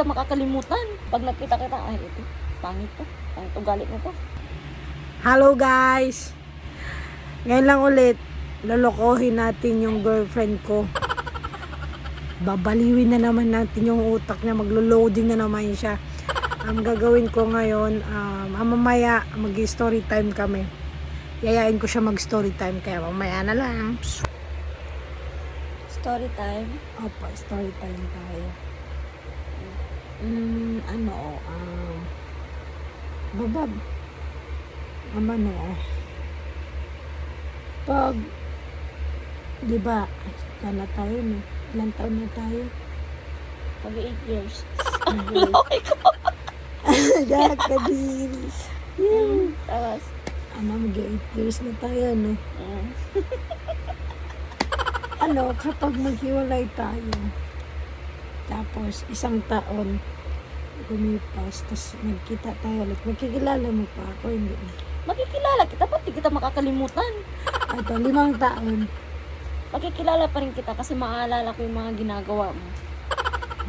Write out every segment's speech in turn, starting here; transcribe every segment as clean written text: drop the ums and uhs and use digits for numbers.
makakalimutan. Pag nakita kita, ay ito, pangit to. Pangit ugali na to. Hello guys! Ngayon lang ulit, lolokohin natin yung girlfriend ko. Babaliwin na naman natin yung utak niya, maglo-loading na naman siya. Ang gagawin ko ngayon, mamaya mag-story time kami. Yayain ko siya mag-story time, kaya mamaya na lang. Story time. Opo, story time tayo. Babab. Pag, di ba, na tayo, no? Ilang taon na tayo? Pag 8 years. Dakadilis. Tapos, Mag-8 years na tayo, no? Kapag maghiwalay tayo, tapos isang taon, lumipas, tapos nagkita tayo ulit, magkikilala mo pa ako, hindi na. makikilala kita, ba't di kita makakalimutan? Ito, 5 taon. Makikilala pa rin kita kasi maaalala ko yung mga ginagawa mo.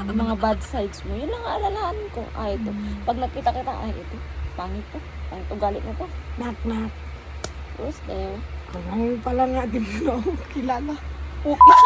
Yung mga bad sides mo. Yun lang aalalahan ko. Ay, ito. Pag nakita kita, ay, ito. Pangit to. Pangit ugali na to. Knock, knock. Who's there? Ngayon pala nga, di mo na ako kilala. Okay.